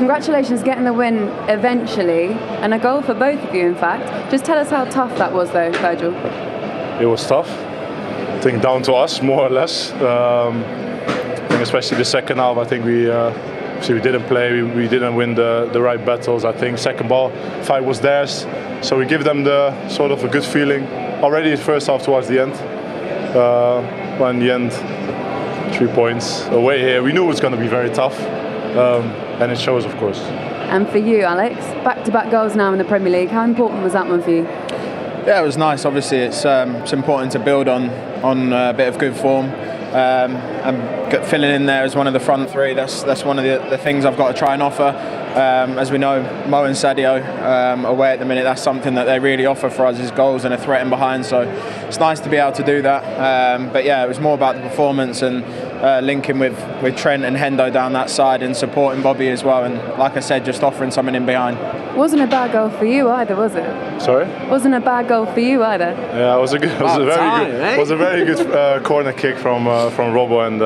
Congratulations getting the win eventually, and a goal for both of you, in fact. Just tell us how tough that was, though, Virgil. It was tough. I think down to us, more or less. I think especially the second half, I think we didn't play, we didn't win the right battles. I think second ball fight was theirs, so we give them the sort of a good feeling already the first half towards the end. But in the end, 3 points away here. We knew it was going to be very tough, and it shows, of course. And for you, Alex, back-to-back goals now in the Premier League. How important was that one for you? Yeah, it was nice. Obviously, it's important to build on a bit of good form. And filling in there as one of the front three, that's one of the things I've got to try and offer. As we know, Mo and Sadio away at the minute, that's something that they really offer for us, is goals and a threat in behind, so it's nice to be able to do that. But yeah, it was more about the performance and linking with Trent and Hendo down that side and supporting Bobby as well, and like I said, just offering something in behind. Wasn't a bad goal for you either, was it? Sorry? Wasn't a bad goal for you either. Yeah, it was a very good corner kick from Robbo, and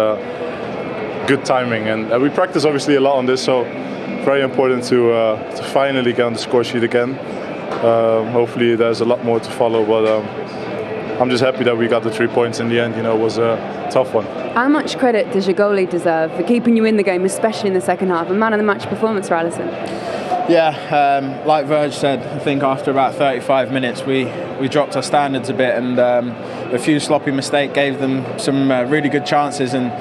good timing. And we practice obviously a lot on this, so very important to finally get on the score sheet again. Hopefully there's a lot more to follow, but I'm just happy that we got the 3 points in the end. You know, it was a tough one. How much credit does your goalie deserve for keeping you in the game, especially in the second half? A man of the match performance for Alisson. Yeah, like Virg said, I think after about 35 minutes we dropped our standards a bit, and a few sloppy mistakes gave them some really good chances. And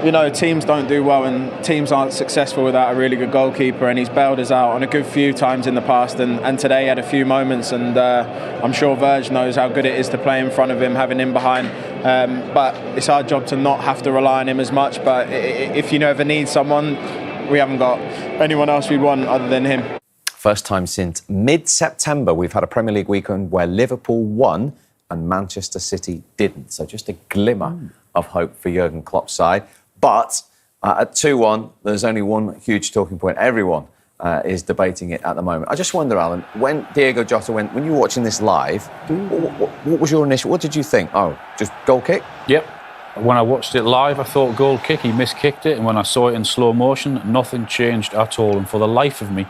you know, teams don't do well and teams aren't successful without a really good goalkeeper, and he's bailed us out on a good few times in the past, and today he had a few moments, and I'm sure Virg knows how good it is to play in front of him, having him behind. But it's our job to not have to rely on him as much. But if you ever need someone, we haven't got anyone else we'd want other than him. First time since mid-September we've had a Premier League weekend where Liverpool won and Manchester City didn't. So just a glimmer of hope for Jurgen Klopp's side. But at 2-1, there's only one huge talking point. Everyone is debating it at the moment. I just wonder, Alan, when Diego Jota went, when you were watching this live, what was your initial, what did you think? Oh, just goal kick? Yep. When I watched it live, I thought goal kick, he miskicked it. And when I saw it in slow motion, nothing changed at all. And for the life of me,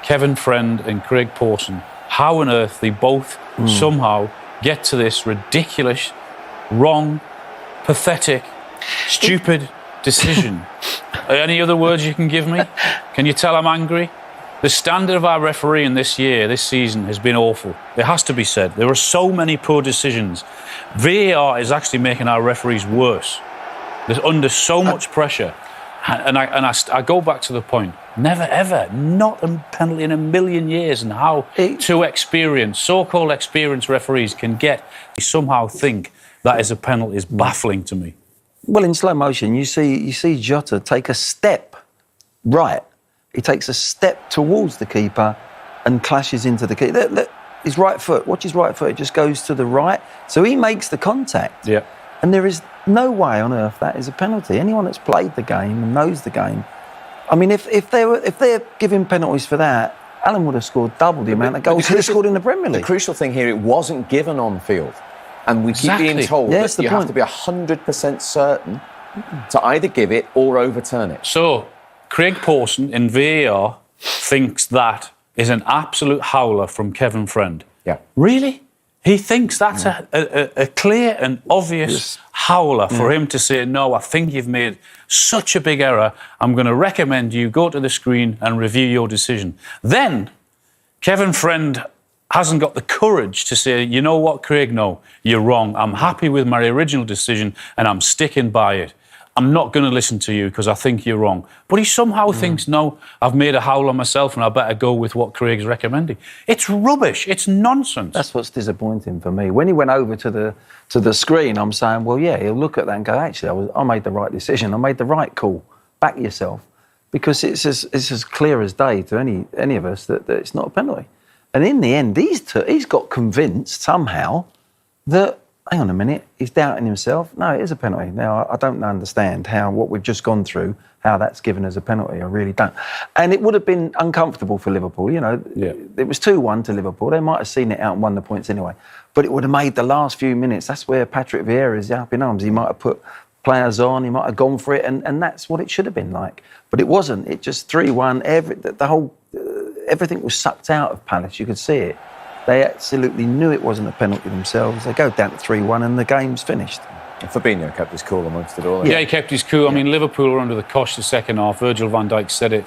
Kevin Friend and Craig Pawson, how on earth they both somehow get to this ridiculous, wrong, pathetic, stupid decision. Any other words you can give me? Can you tell I'm angry? The standard of our refereeing this season, has been awful. It has to be said. There are so many poor decisions. VAR is actually making our referees worse. They're under so much pressure. And I go back to the point, never ever, not a penalty in a million years, and how two experienced, so-called experienced referees can somehow think that is a penalty is baffling to me. Well, in slow motion, you see Jota take a step right. He takes a step towards the keeper and clashes into the keeper. Look, his right foot, watch his right foot, it just goes to the right. So he makes the contact. Yeah. And there is no way on earth that is a penalty. Anyone that's played the game and knows the game, I mean, if they're giving penalties for that, Alan would have scored double the amount of goals he scored in the Premier League. The crucial thing here, it wasn't given on field. And we keep being told that you have to be 100% certain to either give it or overturn it. So, Craig Pawson in VAR thinks that is an absolute howler from Kevin Friend. Yeah. Really? He thinks that's a clear and obvious howler for him to say, no, I think you've made such a big error. I'm going to recommend you go to the screen and review your decision. Then, Kevin Friend hasn't got the courage to say, you know what, Craig, no, you're wrong. I'm happy with my original decision and I'm sticking by it. I'm not going to listen to you because I think you're wrong. But he somehow thinks, no, I've made a howler myself and I better go with what Craig's recommending. It's rubbish. It's nonsense. That's what's disappointing for me. When he went over to the screen, I'm saying, well, yeah, he'll look at that and go, actually, I made the right decision. I made the right call. Back yourself. Because it's as clear as day to any of us that it's not a penalty. And in the end, he's got convinced somehow that, hang on a minute, he's doubting himself. No, it is a penalty. Now, I don't understand what we've just gone through, how that's given as a penalty. I really don't. And it would have been uncomfortable for Liverpool. You know, It was 2-1 to Liverpool. They might have seen it out and won the points anyway. But it would have made the last few minutes, that's where Patrick Vieira is up in arms. He might have put players on, he might have gone for it, and that's what it should have been like. But it wasn't. It just 3-1. Everything was sucked out of Palace. You could see it. They absolutely knew it wasn't a penalty themselves. They go down to 3-1 and the game's finished. And Fabinho kept his cool amongst it all. Yeah, he kept his cool. I mean, Liverpool were under the cosh the second half. Virgil van Dijk said it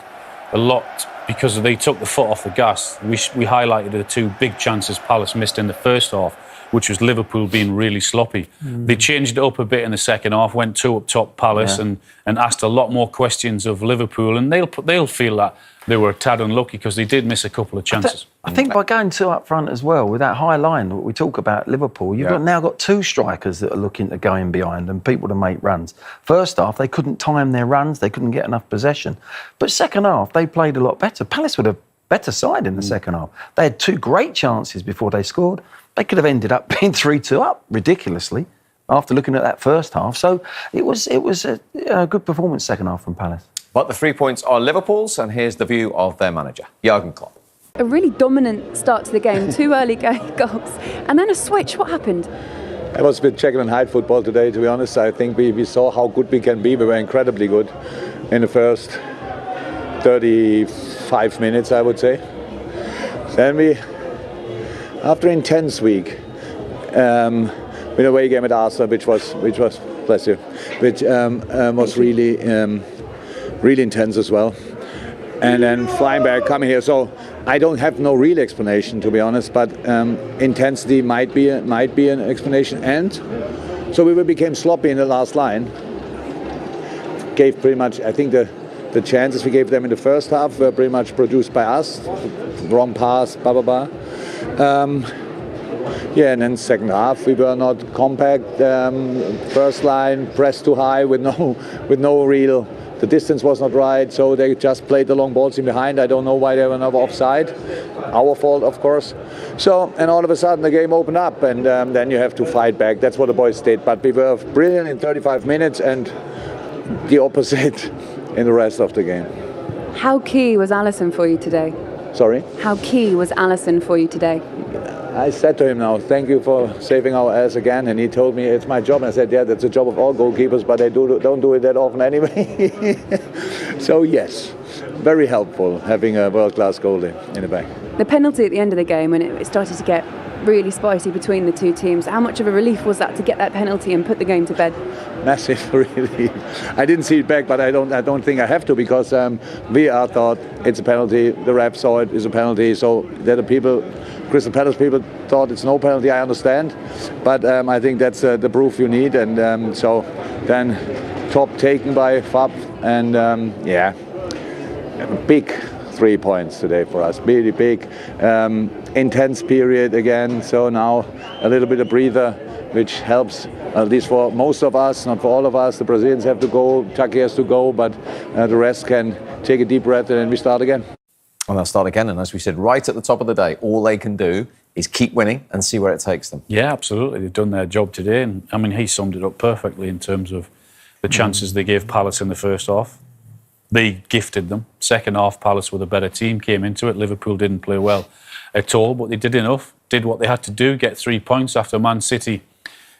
a lot because they took the foot off the gas. We highlighted the two big chances Palace missed in the first half, which was Liverpool being really sloppy. They changed it up a bit in the second half, went 2 up top Palace and asked a lot more questions of Liverpool, and they'll feel that they were a tad unlucky because they did miss a couple of chances. I think by going 2 up front as well, with that high line that we talk about Liverpool, you've now got 2 strikers that are looking to go in behind and people to make runs. First half, they couldn't time their runs, they couldn't get enough possession. But second half, they played a lot better. Palace were a better side in the second half. They had 2 great chances before they scored. They could have ended up being 3-2 up, ridiculously, after looking at that first half. So it was a good performance second half from Palace. But the 3 points are Liverpool's, and here's the view of their manager, Jurgen Klopp. A really dominant start to the game, 2 early goals, and then a switch. What happened? It was a bit Jekyll and Hyde football today, to be honest. I think we saw how good we can be. We were incredibly good in the first 35 minutes, I would say. Then we, after an intense week, with a away game at Arsenal, which was bless you, which was really intense as well. And then flying back, coming here. So I don't have no real explanation, to be honest, but intensity might be an explanation. And so we became sloppy in the last line. Gave pretty much, I think the chances we gave them in the first half were pretty much produced by us. Wrong pass, blah, blah, blah. And then second half we were not compact. First line pressed too high with no real. The distance was not right, so they just played the long balls in behind. I don't know why they were not offside. Our fault, of course. So, and all of a sudden the game opened up, and then you have to fight back. That's what the boys did. But we were brilliant in 35 minutes, and the opposite in the rest of the game. How key was Alisson for you today? Sorry? How key was Alisson for you today? I said to him now, thank you for saving our ass again, and he told me it's my job, and I said, yeah, that's the job of all goalkeepers, but they don't do it that often anyway. So yes, very helpful having a world-class goalie in the back. The penalty at the end of the game, when it started to get really spicy between the two teams, how much of a relief was that to get that penalty and put the game to bed? Massive relief. I didn't see it back, but I don't think I have to, because VR thought it's a penalty, the ref saw it is a penalty, so the people, Crystal Palace people, thought it's no penalty. I understand, but I think that's the proof you need, and so then top taken by Fab, and big 3 points today for us, really big. Intense period again, so now a little bit of breather, which helps, at least for most of us, not for all of us. The Brazilians have to go, Taki has to go, but the rest can take a deep breath and then we start again. And they'll start again, and as we said right at the top of the day, all they can do is keep winning and see where it takes them. Yeah, absolutely. They've done their job today, and I mean, he summed it up perfectly in terms of the chances they gave Palace in the first half. They gifted them. Second half, Palace were the better team, came into it. Liverpool didn't play well at all, but they did enough, did what they had to do, get 3 points after Man City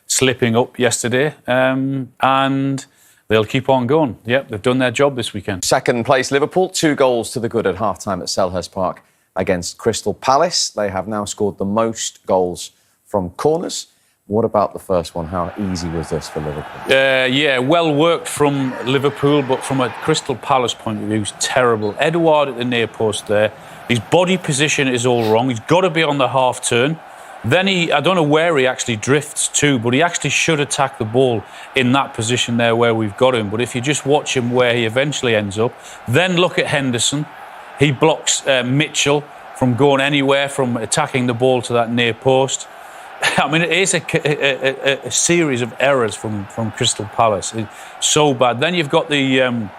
slipping up yesterday, and they'll keep on going. Yep, they've done their job this weekend. Second place Liverpool, 2 goals to the good at half-time at Selhurst Park against Crystal Palace. They have now scored the most goals from corners. What about the first one? How easy was this for Liverpool? Yeah, well worked from Liverpool, but from a Crystal Palace point of view, it's terrible. Edouard at the near post there. His body position is all wrong. He's got to be on the half turn. Then I don't know where he actually drifts to, but he actually should attack the ball in that position there where we've got him. But if you just watch him where he eventually ends up, then look at Henderson. He blocks Mitchell from going anywhere, from attacking the ball to that near post. I mean, it is a series of errors from Crystal Palace. It's so bad. Then you've got the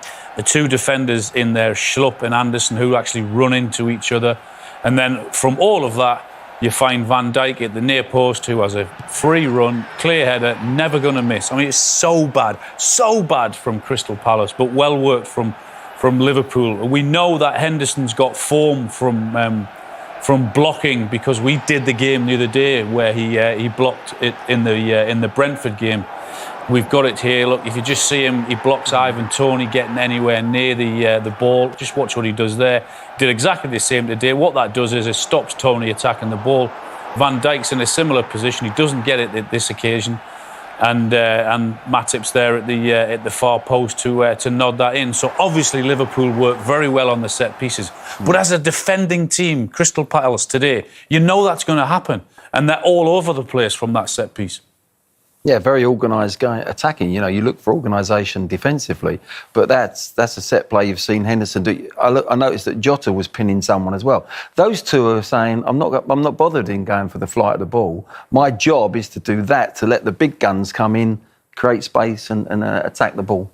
2 defenders in there, Schlupp and Anderson, who actually run into each other. And then from all of that, you find Van Dijk at the near post, who has a free run, clear header, never going to miss. I mean, it's so bad from Crystal Palace, but well worked from Liverpool. We know that Henderson's got form from blocking, because we did the game the other day where he blocked it in the Brentford game. We've got it here. Look, if you just see him, he blocks Ivan Toney getting anywhere near the ball. Just watch what he does there. Did exactly the same today. What that does is it stops Toney attacking the ball. Van Dijk's in a similar position. He doesn't get it at this occasion, and Matip's there at the far post to nod that in. So obviously Liverpool work very well on the set pieces. But as a defending team, Crystal Palace today, you know that's going to happen, and they're all over the place from that set piece. Yeah, very organised guy attacking. You know, you look for organisation defensively, but that's a set play you've seen Henderson do. I noticed that Jota was pinning someone as well. Those two are saying, I'm not bothered in going for the flight of the ball. My job is to do that, to let the big guns come in, create space and attack the ball.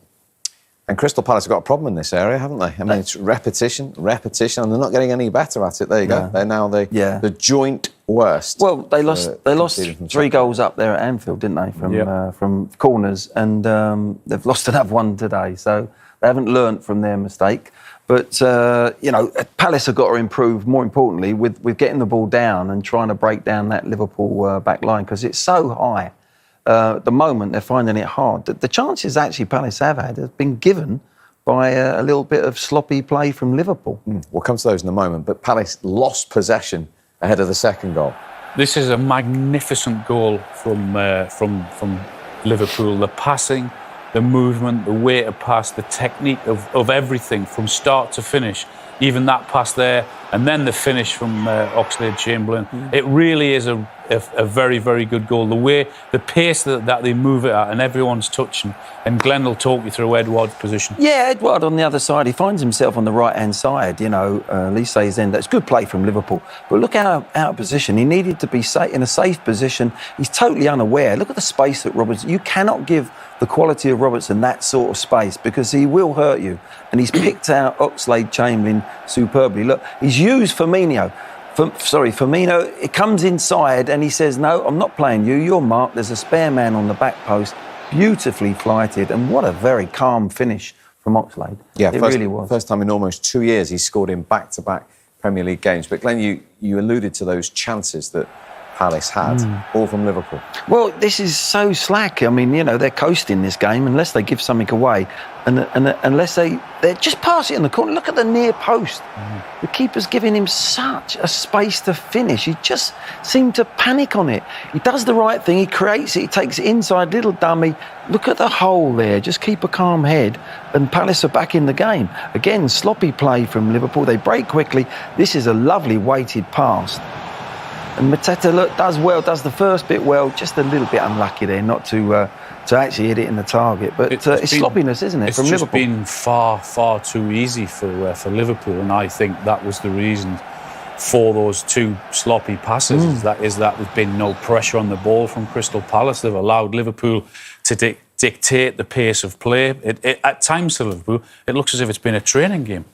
And Crystal Palace have got a problem in this area, haven't they? I mean, it's repetition, and they're not getting any better at it. There you go. They're now the joint worst. Well, they lost 3 goals up there at Anfield, didn't they, from corners, and they've lost another one today. So they haven't learnt from their mistake. But Palace have got to improve. More importantly, with getting the ball down and trying to break down that Liverpool back line, because it's so high. At the moment, they're finding it hard. The chances actually Palace have had have been given by a little bit of sloppy play from Liverpool. We'll come to those in a moment, but Palace lost possession ahead of the second goal. This is a magnificent goal from Liverpool. The passing, the movement, the way to pass, the technique of everything from start to finish. Even that pass there, and then the finish from Oxlade-Chamberlain. It really is a very, very good goal. The pace that they move it at, and everyone's touching. And Glenn will talk you through Edouard's position. Yeah, Edouard on the other side. He finds himself on the right-hand side. You know, Lisey's end. That's good play from Liverpool. But look out of position. He needed to be in a safe position. He's totally unaware. Look at the space that Robertson. You cannot give the quality of Robertson that sort of space because he will hurt you. And he's picked out Oxlade-Chamberlain superbly. Look, he's used Firmino. It comes inside and he says, no, I'm not playing you. You're marked. There's a spare man on the back post. Beautifully flighted. And what a very calm finish from Oxlade. Yeah, it really was. First time in almost 2 years he's scored in back-to-back Premier League games. But Glenn, you alluded to those chances that Palace had, all from Liverpool. Well, this is so slack. I mean, you know, they're coasting this game unless they give something away, and unless they just pass it in the corner. Look at the near post. The keeper's giving him such a space to finish. He just seemed to panic on it. He does the right thing. He creates it. He takes it inside, little dummy. Look at the hole there. Just keep a calm head, and Palace are back in the game again. Sloppy play from Liverpool. They break quickly. This is a lovely weighted pass. And Mateta does the first bit well, just a little bit unlucky there not to actually hit it in the target. But it's sloppiness, isn't it, from Liverpool? It's just been far, far too easy for Liverpool, and I think that was the reason for those 2 sloppy passes. That there's been no pressure on the ball from Crystal Palace. They've allowed Liverpool to dictate the pace of play. At times to Liverpool, it looks as if it's been a training game.